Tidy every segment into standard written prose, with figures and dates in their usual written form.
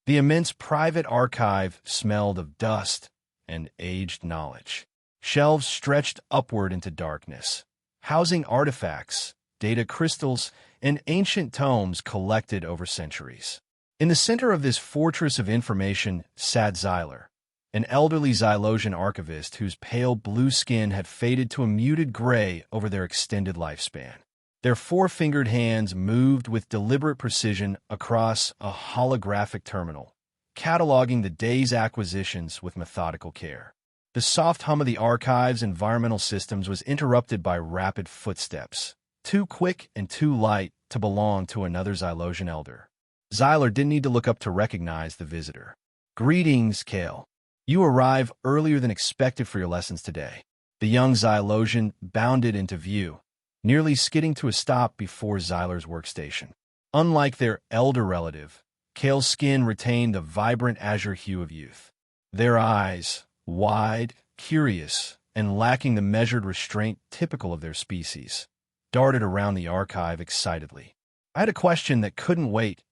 The immense private archive smelled of dust and aged knowledge. Shelves stretched upward into darkness, housing artifacts, data crystals, and ancient tomes collected over centuries. In the center of this fortress of information sat Xyler, an elderly Xylosian archivist whose pale blue skin had faded to a muted gray over their extended lifespan. Their four-fingered hands moved with deliberate precision across a holographic terminal, cataloging the day's acquisitions with methodical care. The soft hum of the archive's environmental systems was interrupted by rapid footsteps, too quick and too light to belong to another Xylosian elder. Xyler didn't need to look up to recognize the visitor. "Greetings, Kale. You arrive earlier than expected for your lessons today." The young Xylosian bounded into view, nearly skidding to a stop before Xyler's workstation. Unlike their elder relative, Kale's skin retained the vibrant azure hue of youth. Their eyes, wide, curious, and lacking the measured restraint typical of their species, darted around the archive excitedly. "I had a question that couldn't wait,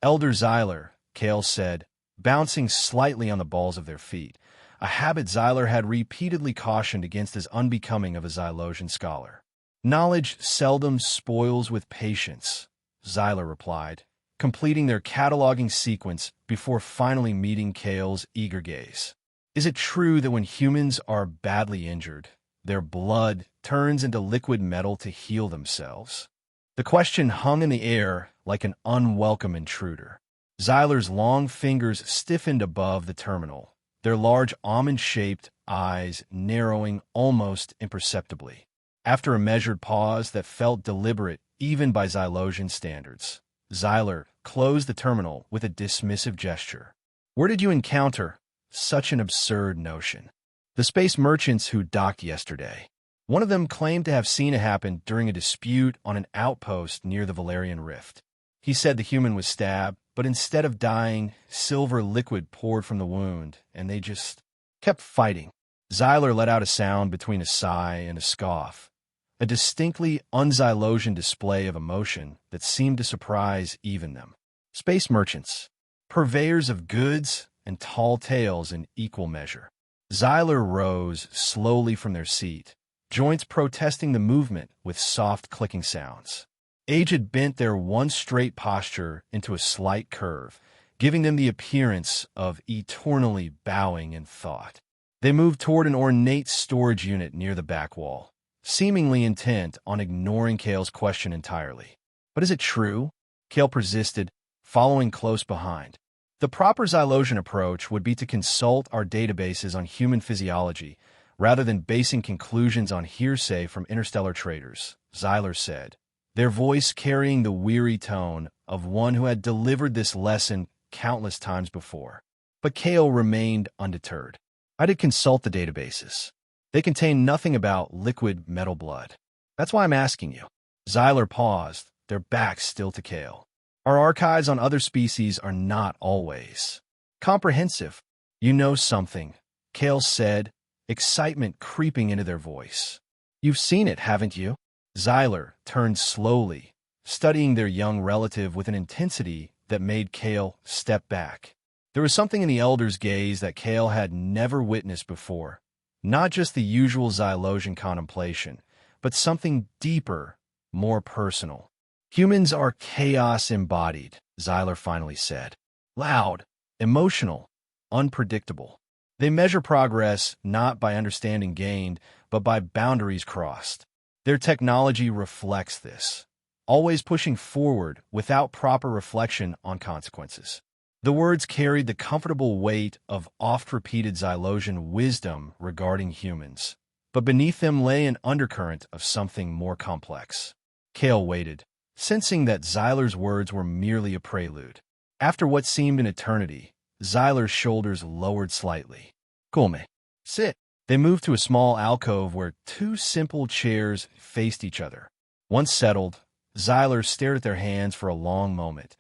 Elder Xyler," Kale said, bouncing slightly on the balls of their feet, a habit Xyler had repeatedly cautioned against as unbecoming of a Xylosian scholar. "Knowledge seldom spoils with patience," Xyler replied, completing their cataloging sequence before finally meeting Kale's eager gaze. "Is it true that when humans are badly injured, their blood turns into liquid metal to heal themselves?" The question hung in the air like an unwelcome intruder. Xyler's long fingers stiffened above the terminal, their large almond-shaped eyes narrowing almost imperceptibly. After a measured pause that felt deliberate even by Xylosian standards, Xyler closed the terminal with a dismissive gesture. "Where did you encounter such an absurd notion?" "The space merchants who docked yesterday. One of them claimed to have seen it happen during a dispute on an outpost near the Valerian Rift. He said the human was stabbed, but instead of dying, silver liquid poured from the wound, and they just kept fighting." Xyler let out a sound between a sigh and a scoff, a distinctly un-Xylosian display of emotion that seemed to surprise even them. "Space merchants, purveyors of goods and tall tales in equal measure." Xyler rose slowly from their seat, joints protesting the movement with soft clicking sounds. Aged bent their once straight posture into a slight curve, giving them the appearance of eternally bowing in thought. They moved toward an ornate storage unit near the back wall, seemingly intent on ignoring Kale's question entirely. "But is it true?" Kale persisted, following close behind. "The proper Xylosian approach would be to consult our databases on human physiology, rather than basing conclusions on hearsay from interstellar traders," Xyler said, their voice carrying the weary tone of one who had delivered this lesson countless times before. But Kale remained undeterred. "I did consult the databases. They contain nothing about liquid metal blood. That's why I'm asking you." Xyler paused, their backs still to Kale. "Our archives on other species are not always comprehensive." "You know something," Kale said, excitement creeping into their voice. "You've seen it, haven't you?" Xyler turned slowly, studying their young relative with an intensity that made Kale step back. There was something in the elder's gaze that Kale had never witnessed before, not just the usual Xylosian contemplation, but something deeper, more personal. "Humans are chaos embodied," Xyler finally said. "Loud, emotional, unpredictable. They measure progress not by understanding gained, but by boundaries crossed. Their technology reflects this, always pushing forward without proper reflection on consequences." The words carried the comfortable weight of oft-repeated Xylosian wisdom regarding humans, but beneath them lay an undercurrent of something more complex. Kale waited, sensing that Xyler's words were merely a prelude. After what seemed an eternity, Xyler's shoulders lowered slightly. "Come, sit." They moved to a small alcove where two simple chairs faced each other. Once settled, Xyler stared at their hands for a long moment,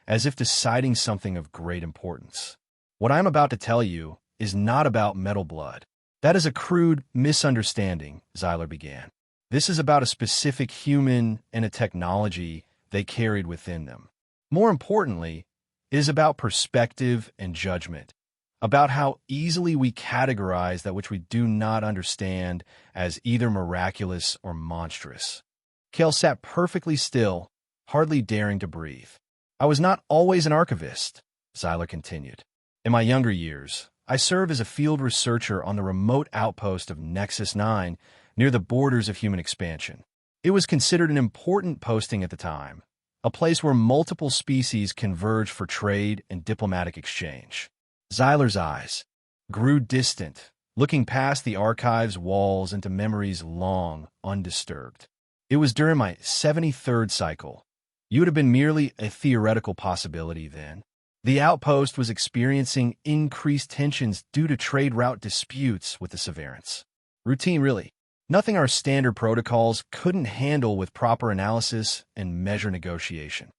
as if deciding something of great importance. "What I am about to tell you is not about metal blood. That is a crude misunderstanding," Xyler began. "This is about a specific human and a technology they carried within them. More importantly, It is about perspective and judgment, about how easily we categorize that which we do not understand as either miraculous or monstrous. Kale sat perfectly still, hardly daring to breathe. I was not always an archivist, Zyler continued. In my younger years, I served as a field researcher on the remote outpost of Nexus 9 near the borders of human expansion. It was considered an important posting at the time, a place where multiple species converged for trade and diplomatic exchange. Zyler's eyes grew distant, looking past the archive's walls into memories long undisturbed. It was during my 73rd cycle. You would have been merely a theoretical possibility then. The outpost was experiencing increased tensions due to trade route disputes with the Severance. Routine, really. Nothing our standard protocols couldn't handle with proper analysis and measure negotiation.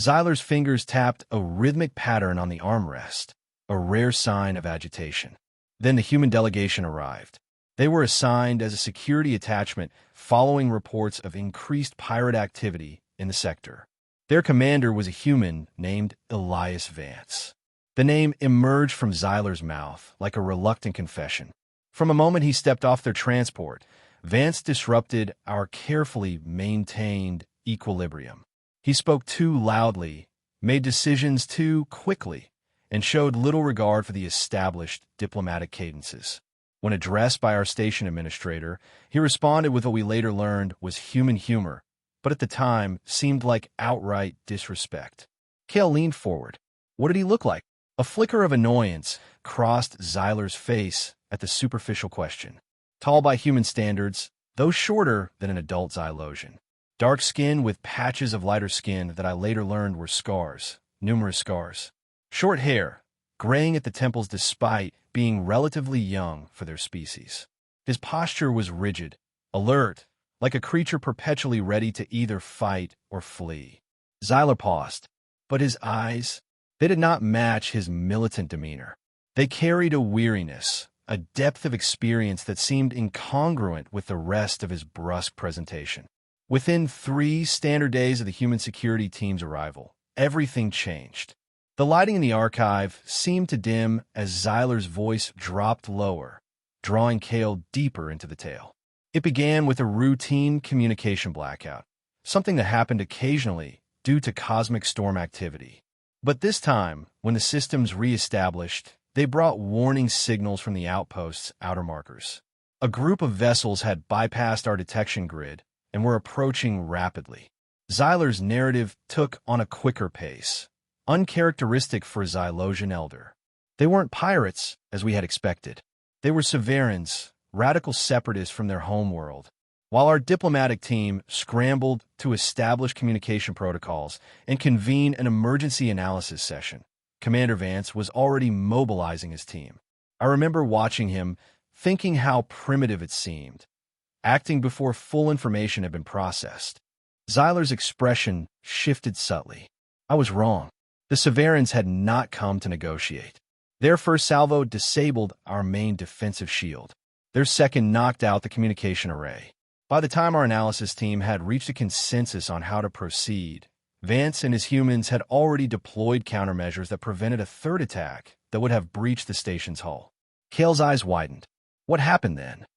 Zyler's fingers tapped a rhythmic pattern on the armrest, a rare sign of agitation. Then the human delegation arrived. They were assigned as a security attachment following reports of increased pirate activity in the sector. Their commander was a human named Elias Vance. The name emerged from Zyler's mouth like a reluctant confession. From a moment he stepped off their transport, Vance disrupted our carefully maintained equilibrium. He spoke too loudly, made decisions too quickly, and showed little regard for the established diplomatic cadences. When addressed by our station administrator, he responded with what we later learned was human humor, but at the time seemed like outright disrespect. Kale leaned forward. What did he look like? A flicker of annoyance crossed Zyler's face at the superficial question. Tall by human standards, though shorter than an adult Xylosian. Dark skin with patches of lighter skin that I later learned were scars, numerous scars. Short hair, graying at the temples despite being relatively young for their species. His posture was rigid, alert, like a creature perpetually ready to either fight or flee. Zyler paused, but his eyes, they did not match his militant demeanor. They carried a weariness, a depth of experience that seemed incongruent with the rest of his brusque presentation. Within 3 standard days of the human security team's arrival, everything changed. The lighting in the archive seemed to dim as Zyler's voice dropped lower, drawing Kale deeper into the tale. It began with a routine communication blackout, something that happened occasionally due to cosmic storm activity. But this time, when the systems re-established, they brought warning signals from the outpost's outer markers. A group of vessels had bypassed our detection grid and were approaching rapidly. Zyler's narrative took on a quicker pace, uncharacteristic for a Xylosian elder. They weren't pirates, as we had expected. They were Severans, radical separatists from their homeworld. While our diplomatic team scrambled to establish communication protocols and convene an emergency analysis session, Commander Vance was already mobilizing his team. I remember watching him, thinking how primitive it seemed, acting before full information had been processed. Zyler's expression shifted subtly. I was wrong. The Severans had not come to negotiate. Their first salvo disabled our main defensive shield. Their second knocked out the communication array. By the time our analysis team had reached a consensus on how to proceed, Vance and his humans had already deployed countermeasures that prevented a third attack that would have breached the station's hull. Kale's eyes widened. What happened then?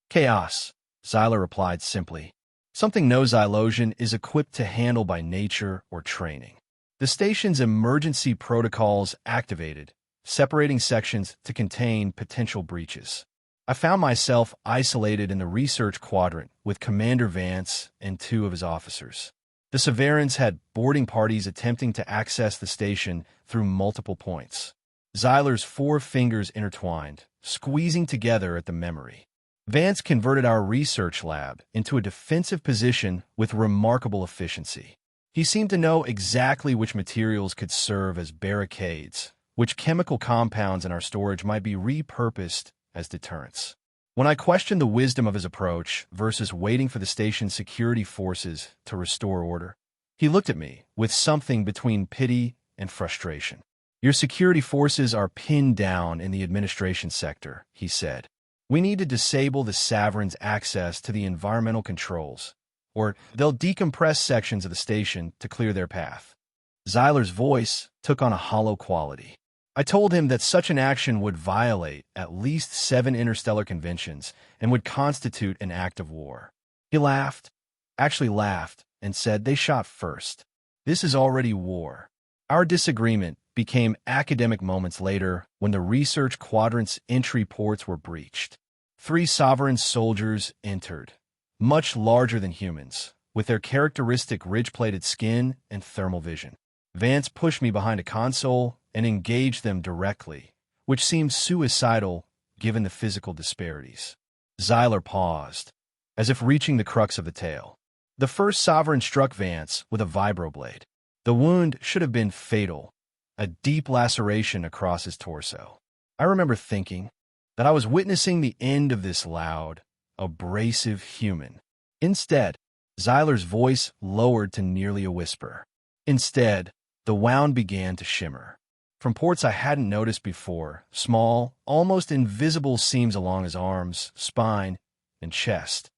Chaos, Zyler replied simply. Something no Xylosian is equipped to handle by nature or training. The station's emergency protocols activated, separating sections to contain potential breaches. I found myself isolated in the research quadrant with Commander Vance and 2 of his officers. The Severans had boarding parties attempting to access the station through multiple points. Zyler's 4 fingers intertwined, squeezing together at the memory. Vance converted our research lab into a defensive position with remarkable efficiency. He seemed to know exactly which materials could serve as barricades, which chemical compounds in our storage might be repurposed as deterrents. When I questioned the wisdom of his approach versus waiting for the station's security forces to restore order, he looked at me with something between pity and frustration. Your security forces are pinned down in the administration sector, he said. We need to disable the Saveran's access to the environmental controls, or they'll decompress sections of the station to clear their path. Zyler's voice took on a hollow quality. I told him that such an action would violate at least 7 interstellar conventions and would constitute an act of war. He actually laughed, and said they shot first. This is already war. Our disagreement became academic moments later when the research quadrant's entry ports were breached. 3 sovereign soldiers entered, much larger than humans, with their characteristic ridge-plated skin and thermal vision. Vance pushed me behind a console and engaged them directly, which seemed suicidal given the physical disparities. Zyler paused, as if reaching the crux of the tale. The first sovereign struck Vance with a vibroblade. The wound should have been fatal, a deep laceration across his torso. I remember thinking that I was witnessing the end of this loud, abrasive human. Instead, Zyler's voice lowered to nearly a whisper. Instead, the wound began to shimmer. From ports I hadn't noticed before, small, almost invisible seams along his arms, spine, and chest,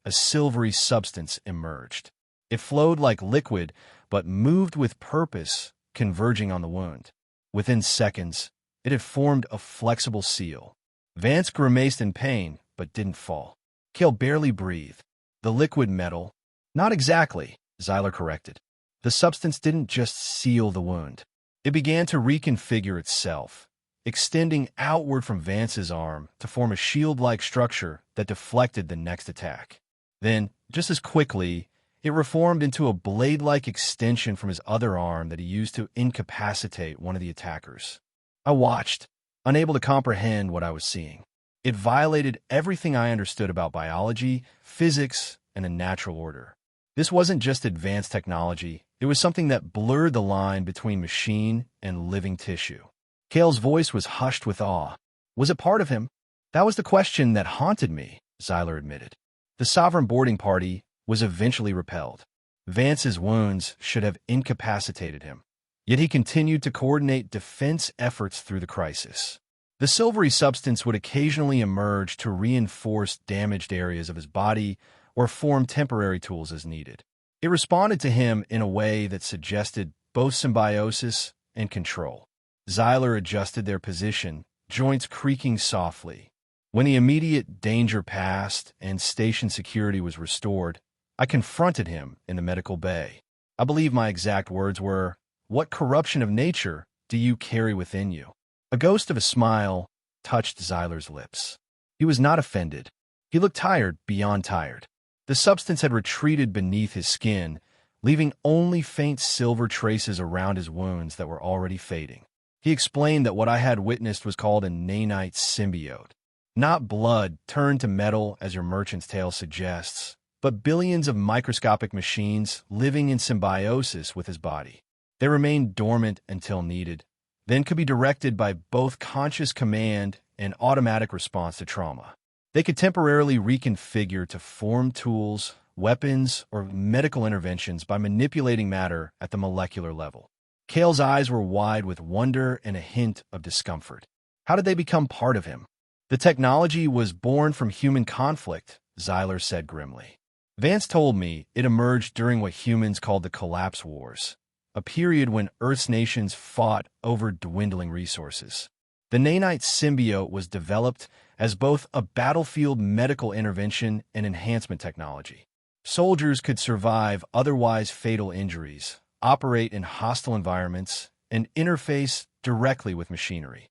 a silvery substance emerged. It flowed like liquid, but moved with purpose, converging on the wound. Within seconds, it had formed a flexible seal. Vance grimaced in pain, but didn't fall. Cale barely breathed. The liquid metal— Not exactly, Zyler corrected. The substance didn't just seal the wound. It began to reconfigure itself, extending outward from Vance's arm to form a shield-like structure that deflected the next attack. Then, just as quickly, it reformed into a blade-like extension from his other arm that he used to incapacitate one of the attackers. I watched, unable to comprehend what I was seeing. It violated everything I understood about biology, physics, and the natural order. This wasn't just advanced technology. It was something that blurred the line between machine and living tissue. Cale's voice was hushed with awe. Was it part of him? That was the question that haunted me, Zyler admitted. The sovereign boarding party was eventually repelled. Vance's wounds should have incapacitated him. Yet he continued to coordinate defense efforts through the crisis. The silvery substance would occasionally emerge to reinforce damaged areas of his body or form temporary tools as needed. It responded to him in a way that suggested both symbiosis and control. Zyler adjusted their position, joints creaking softly. When the immediate danger passed and station security was restored, I confronted him in the medical bay. I believe my exact words were, "What corruption of nature do you carry within you?" A ghost of a smile touched Zyler's lips. He was not offended. He looked tired beyond tired. The substance had retreated beneath his skin, leaving only faint silver traces around his wounds that were already fading. He explained that what I had witnessed was called a nanite symbiote. Not blood turned to metal as your merchant's tale suggests, but billions of microscopic machines living in symbiosis with his body. They remained dormant until needed, then could be directed by both conscious command and automatic response to trauma. They could temporarily reconfigure to form tools, weapons, or medical interventions by manipulating matter at the molecular level. Cale's eyes were wide with wonder and a hint of discomfort. How did they become part of him? The technology was born from human conflict, Zyler said grimly. Vance told me it emerged during what humans called the Collapse Wars, a period when Earth's nations fought over dwindling resources. The nanite symbiote was developed as both a battlefield medical intervention and enhancement technology. Soldiers could survive otherwise fatal injuries, operate in hostile environments, and interface directly with machinery.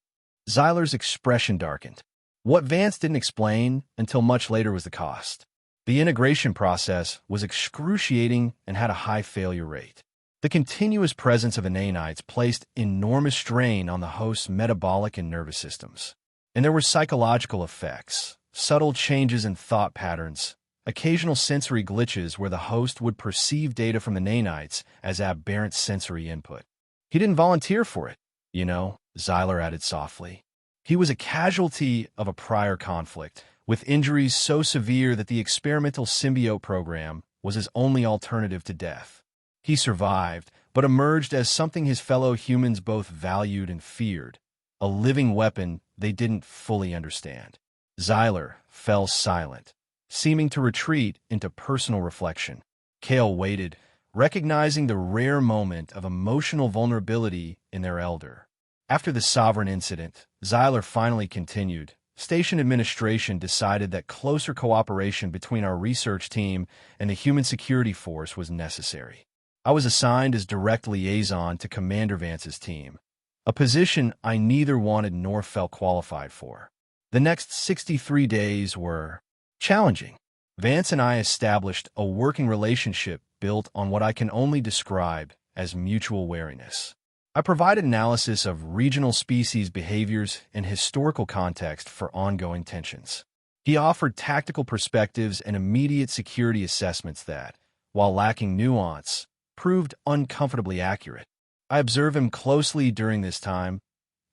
Zyler's expression darkened. What Vance didn't explain until much later was the cost. The integration process was excruciating and had a high failure rate. The continuous presence of the nanites placed enormous strain on the host's metabolic and nervous systems. And there were psychological effects, subtle changes in thought patterns, occasional sensory glitches where the host would perceive data from the nanites as aberrant sensory input. He didn't volunteer for it, Zyler added softly. He was a casualty of a prior conflict, with injuries so severe that the experimental symbiote program was his only alternative to death. He survived, but emerged as something his fellow humans both valued and feared, a living weapon they didn't fully understand. Zyler fell silent, seeming to retreat into personal reflection. Cale waited, recognizing the rare moment of emotional vulnerability in their elder. After the Sovereign incident, Zyler finally continued. Station administration decided that closer cooperation between our research team and the Human Security Force was necessary. I was assigned as direct liaison to Commander Vance's team, a position I neither wanted nor felt qualified for. The next 63 days were challenging. Vance and I established a working relationship built on what I can only describe as mutual wariness. I provided analysis of regional species behaviors and historical context for ongoing tensions. He offered tactical perspectives and immediate security assessments that, while lacking nuance, proved uncomfortably accurate. I observed him closely during this time,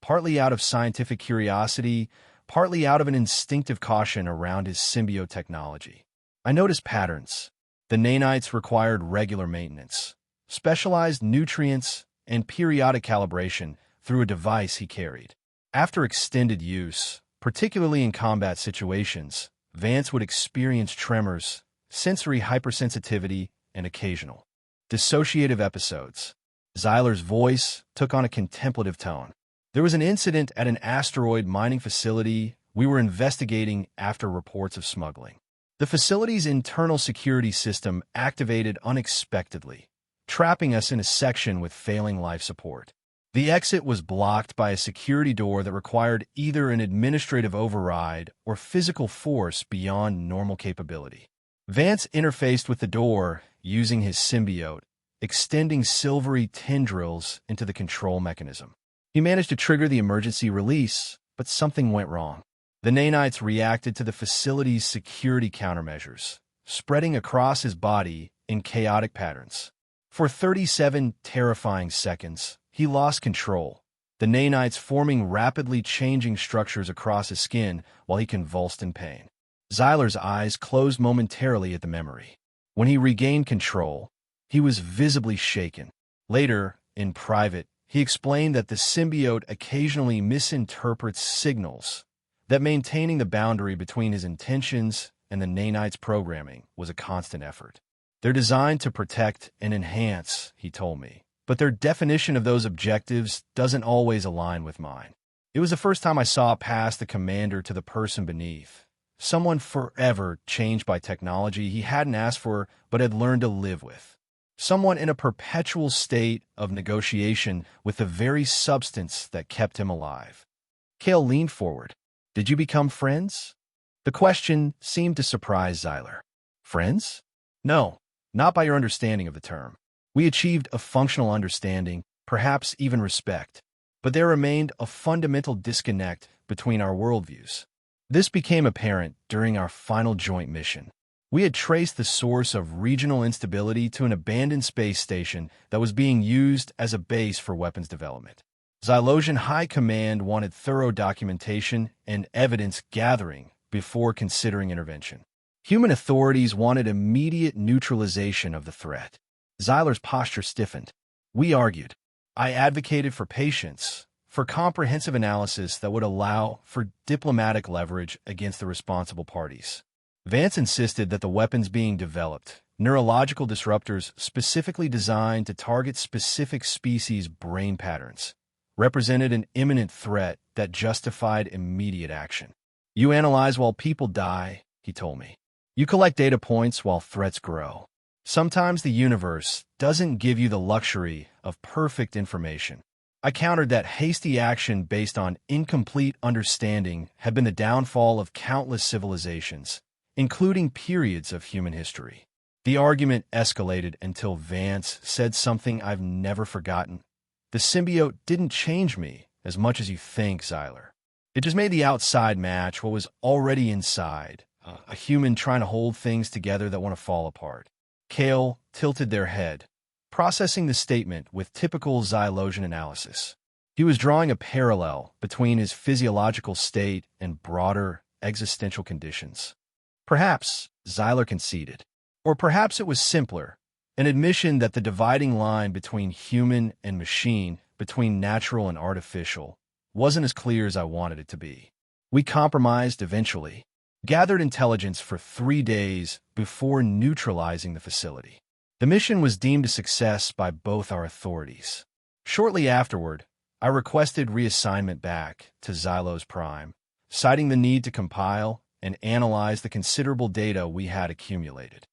partly out of scientific curiosity, partly out of an instinctive caution around his symbiote technology. I noticed patterns. The nanites required regular maintenance, specialized nutrients, and periodic calibration through a device he carried. After extended use, particularly in combat situations, Vance would experience tremors, sensory hypersensitivity, and occasional dissociative episodes. Zyler's voice took on a contemplative tone. There was an incident at an asteroid mining facility we were investigating after reports of smuggling. The facility's internal security system activated unexpectedly, trapping us in a section with failing life support. The exit was blocked by a security door that required either an administrative override or physical force beyond normal capability. Vance interfaced with the door using his symbiote, extending silvery tendrils into the control mechanism. He managed to trigger the emergency release, but something went wrong. The nanites reacted to the facility's security countermeasures, spreading across his body in chaotic patterns. For 37 terrifying seconds, he lost control, the nanites forming rapidly changing structures across his skin while he convulsed in pain. Zyler's eyes closed momentarily at the memory. When he regained control, he was visibly shaken. Later, in private, he explained that the symbiote occasionally misinterprets signals, that maintaining the boundary between his intentions and the nanites' programming was a constant effort. They're designed to protect and enhance, he told me, but their definition of those objectives doesn't always align with mine. It was the first time I saw past the commander to the person beneath, someone forever changed by technology he hadn't asked for but had learned to live with. Someone in a perpetual state of negotiation with the very substance that kept him alive. Kale leaned forward. Did you become friends? The question seemed to surprise Zyler. Friends? No, not by your understanding of the term. We achieved a functional understanding, perhaps even respect, but there remained a fundamental disconnect between our worldviews. This became apparent during our final joint mission. We had traced the source of regional instability to an abandoned space station that was being used as a base for weapons development. Xylosian High Command wanted thorough documentation and evidence gathering before considering intervention. Human authorities wanted immediate neutralization of the threat. Zyler's posture stiffened. We argued. I advocated for patience, for comprehensive analysis that would allow for diplomatic leverage against the responsible parties. Vance insisted that the weapons being developed, neurological disruptors specifically designed to target specific species' brain patterns, represented an imminent threat that justified immediate action. You analyze while people die, he told me. You collect data points while threats grow. Sometimes the universe doesn't give you the luxury of perfect information. I countered that hasty action based on incomplete understanding had been the downfall of countless civilizations, including periods of human history. The argument escalated until Vance said something I've never forgotten. The symbiote didn't change me as much as you think, Zyler. It just made the outside match what was already inside, a human trying to hold things together that want to fall apart. Kale tilted their head, processing the statement with typical Xylosian analysis. He was drawing a parallel between his physiological state and broader existential conditions. Perhaps, Zyler conceded. Or perhaps it was simpler, an admission that the dividing line between human and machine, between natural and artificial, wasn't as clear as I wanted it to be. We compromised eventually, gathered intelligence for 3 days before neutralizing the facility. The mission was deemed a success by both our authorities. Shortly afterward, I requested reassignment back to Xylos Prime, citing the need to compile and analyze the considerable data we had accumulated.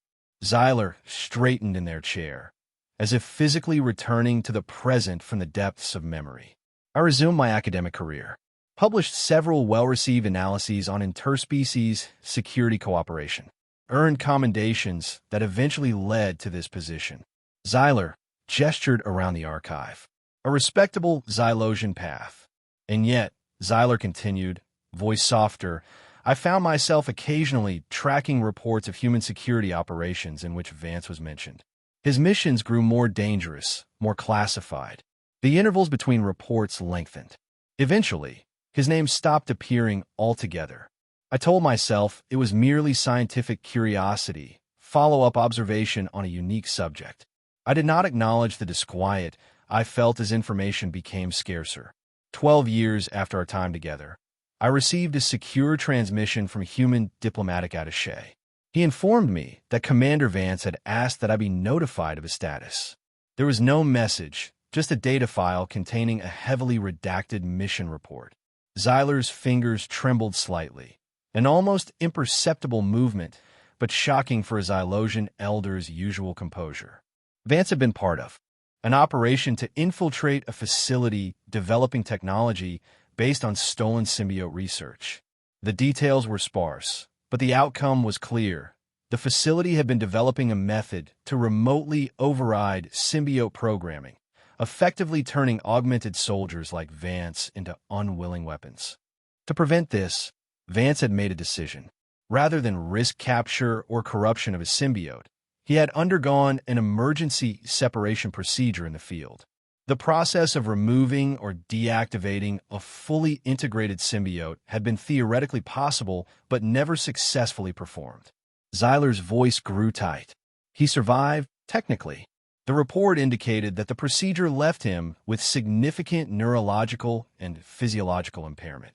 Xyler straightened in their chair, as if physically returning to the present from the depths of memory. I resumed my academic career, published several well-received analyses on interspecies security cooperation, earned commendations that eventually led to this position. Xyler gestured around the archive, a respectable Xylosian path. And yet, Xyler continued, voice softer, I found myself occasionally tracking reports of human security operations in which Vance was mentioned. His missions grew more dangerous, more classified. The intervals between reports lengthened. Eventually, his name stopped appearing altogether. I told myself it was merely scientific curiosity, follow-up observation on a unique subject. I did not acknowledge the disquiet I felt as information became scarcer. 12 years after our time together, I received a secure transmission from a human diplomatic attaché. He informed me that Commander Vance had asked that I be notified of his status. There was no message, just a data file containing a heavily redacted mission report. Xyler's fingers trembled slightly, an almost imperceptible movement, but shocking for a Xylosian elder's usual composure. Vance had been part of an operation to infiltrate a facility developing technology based on stolen symbiote research. The details were sparse, but the outcome was clear. The facility had been developing a method to remotely override symbiote programming, effectively turning augmented soldiers like Vance into unwilling weapons. To prevent this, Vance had made a decision. Rather than risk capture or corruption of his symbiote, he had undergone an emergency separation procedure in the field. The process of removing or deactivating a fully integrated symbiote had been theoretically possible but never successfully performed. Xyler's voice grew tight. He survived, technically. The report indicated that the procedure left him with significant neurological and physiological impairment.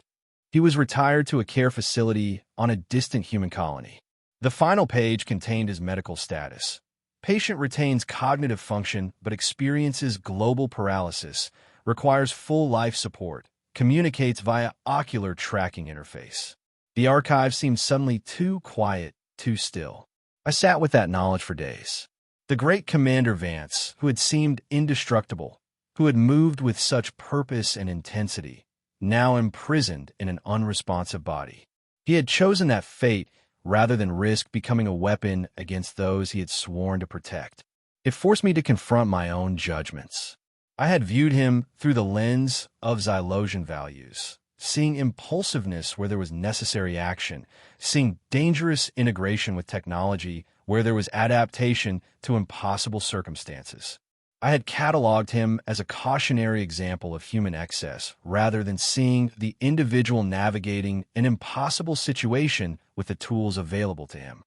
He was retired to a care facility on a distant human colony. The final page contained his medical status. Patient retains cognitive function but experiences global paralysis, requires full life support, communicates via ocular tracking interface. The archive seemed suddenly too quiet, too still. I sat with that knowledge for days. The great Commander Vance, who had seemed indestructible, who had moved with such purpose and intensity, now imprisoned in an unresponsive body. He had chosen that fate rather than risk becoming a weapon against those he had sworn to protect. It forced me to confront my own judgments. I had viewed him through the lens of Xylosian values, seeing impulsiveness where there was necessary action, seeing dangerous integration with technology where there was adaptation to impossible circumstances. I had cataloged him as a cautionary example of human excess rather than seeing the individual navigating an impossible situation with the tools available to him.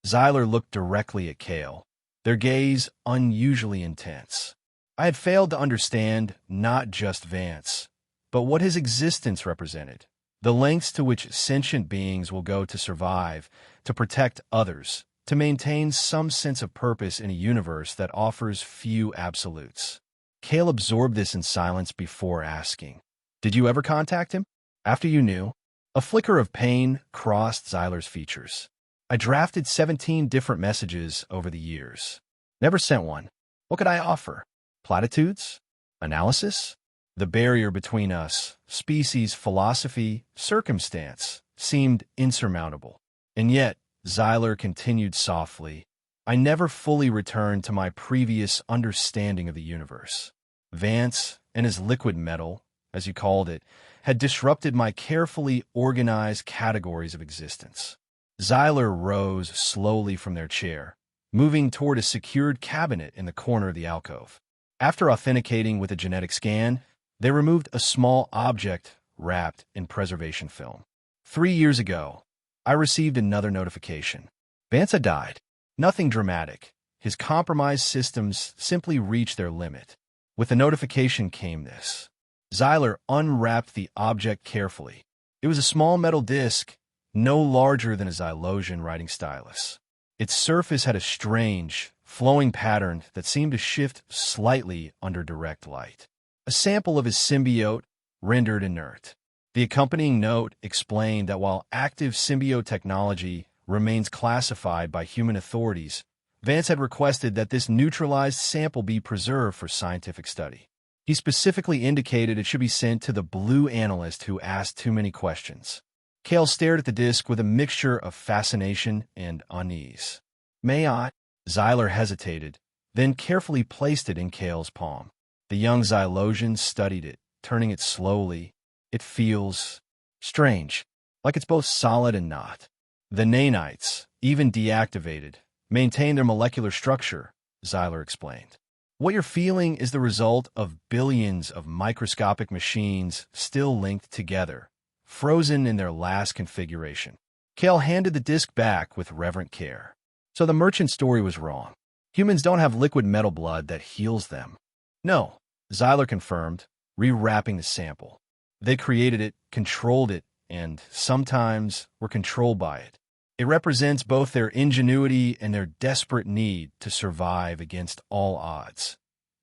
Xyler looked directly at Kale, their gaze unusually intense. I had failed to understand not just Vance, but what his existence represented, the lengths to which sentient beings will go to survive, to protect others, to maintain some sense of purpose in a universe that offers few absolutes. Kale absorbed this in silence before asking, "Did you ever contact him? After you knew?" A flicker of pain crossed Xyler's features. "I drafted 17 different messages over the years. Never sent one. What could I offer? Platitudes? Analysis?" The barrier between us, species, philosophy, circumstance, seemed insurmountable. And yet, Xyler continued softly, I never fully returned to my previous understanding of the universe. Vance and his liquid metal, as you called it, had disrupted my carefully organized categories of existence. Xyler rose slowly from their chair, moving toward a secured cabinet in the corner of the alcove. After authenticating with a genetic scan, they removed a small object wrapped in preservation film. 3 years ago, I received another notification. Vance had died. Nothing dramatic. His compromised systems simply reached their limit. With the notification came this. Xyler unwrapped the object carefully. It was a small metal disc, no larger than a Xylosian writing stylus. Its surface had a strange, flowing pattern that seemed to shift slightly under direct light. A sample of his symbiote rendered inert. The accompanying note explained that while active symbiote technology remains classified by human authorities, Vance had requested that this neutralized sample be preserved for scientific study. He specifically indicated it should be sent to the blue analyst who asked too many questions. Cale stared at the disc with a mixture of fascination and unease. "May I?" Xyler hesitated, then carefully placed it in Cale's palm. The young Xylosian studied it, turning it slowly. "It feels strange, like it's both solid and not." "The nanites, even deactivated, maintain their molecular structure," Xyler explained. "What you're feeling is the result of billions of microscopic machines still linked together, frozen in their last configuration." Cale handed the disc back with reverent care. So the merchant story was wrong. Humans don't have liquid metal blood that heals them. "No," Xyler confirmed, rewrapping the sample. "They created it, controlled it, and sometimes were controlled by it. It represents both their ingenuity and their desperate need to survive against all odds,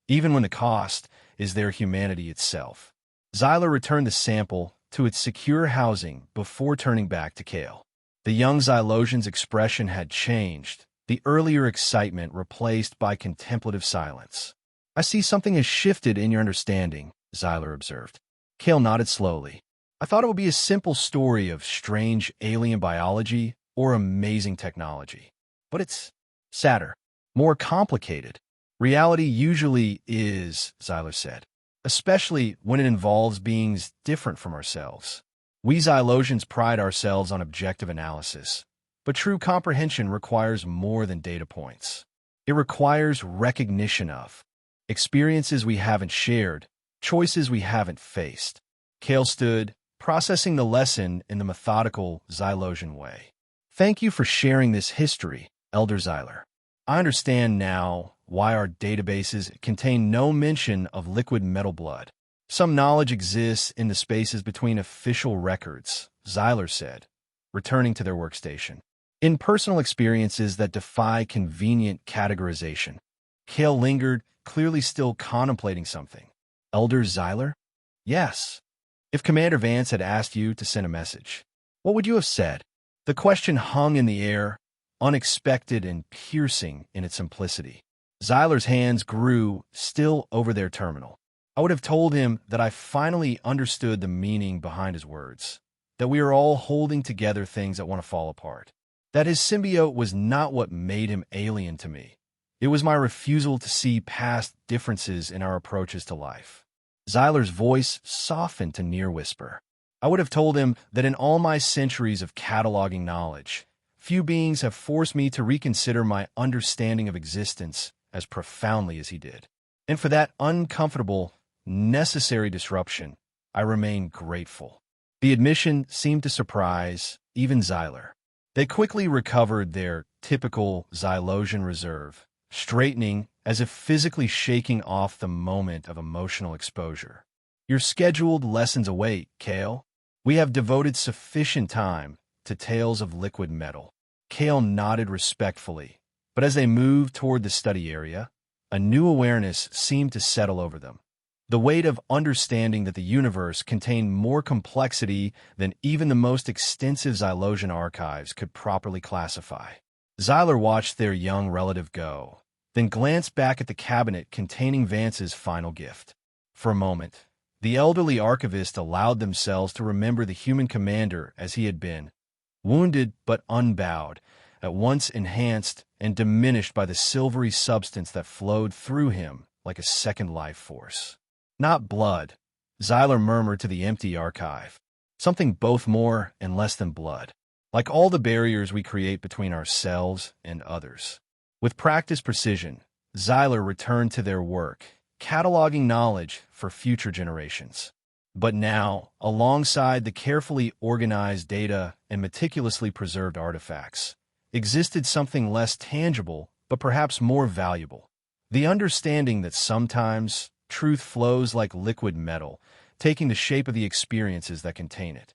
even when the cost is their humanity itself." Xyler returned the sample to its secure housing before turning back to Cale. The young Xylosian's expression had changed, the earlier excitement replaced by contemplative silence. "I see something has shifted in your understanding," Xyler observed. Cale nodded slowly. "I thought it would be a simple story of strange alien biology or amazing technology. But it's sadder, more complicated. Reality usually is," Xyler said, "especially when it involves beings different from ourselves. We Xylosians pride ourselves on objective analysis, but true comprehension requires more than data points. It requires recognition of experiences we haven't shared, choices we haven't faced." Cale stood, processing the lesson in the methodical Xylosian way. "Thank you for sharing this history, Elder Xyler. I understand now why our databases contain no mention of liquid metal blood. Some knowledge exists in the spaces between official records," Xyler said, returning to their workstation. "In personal experiences that defy convenient categorization." Cale lingered, clearly still contemplating something. "Elder Xyler?" "Yes. If Commander Vance had asked you to send a message, what would you have said?" The question hung in the air, unexpected and piercing in its simplicity. Xyler's hands grew, still over their terminal. "I would have told him that I finally understood the meaning behind his words, that we are all holding together things that want to fall apart, that his symbiote was not what made him alien to me. It was my refusal to see past differences in our approaches to life." Xyler's voice softened to near whisper. "I would have told him that in all my centuries of cataloging knowledge, few beings have forced me to reconsider my understanding of existence as profoundly as he did. And for that uncomfortable, necessary disruption, I remain grateful." The admission seemed to surprise even Xyler. They quickly recovered their typical Xylosian reserve, straightening as if physically shaking off the moment of emotional exposure. "Your scheduled lessons await, Cale. We have devoted sufficient time to tales of liquid metal." Cale nodded respectfully, but as they moved toward the study area, a new awareness seemed to settle over them. The weight of understanding that the universe contained more complexity than even the most extensive Xylosian archives could properly classify. Xyler watched their young relative go, then glanced back at the cabinet containing Vance's final gift. For a moment, the elderly archivist allowed themselves to remember the human commander as he had been, wounded but unbowed, at once enhanced and diminished by the silvery substance that flowed through him like a second life force. "Not blood," Xyler murmured to the empty archive. "Something both more and less than blood, like all the barriers we create between ourselves and others." With practiced precision, Xyler returned to their work, cataloging knowledge for future generations. But now, alongside the carefully organized data and meticulously preserved artifacts, existed something less tangible but perhaps more valuable. The understanding that sometimes truth flows like liquid metal, taking the shape of the experiences that contain it.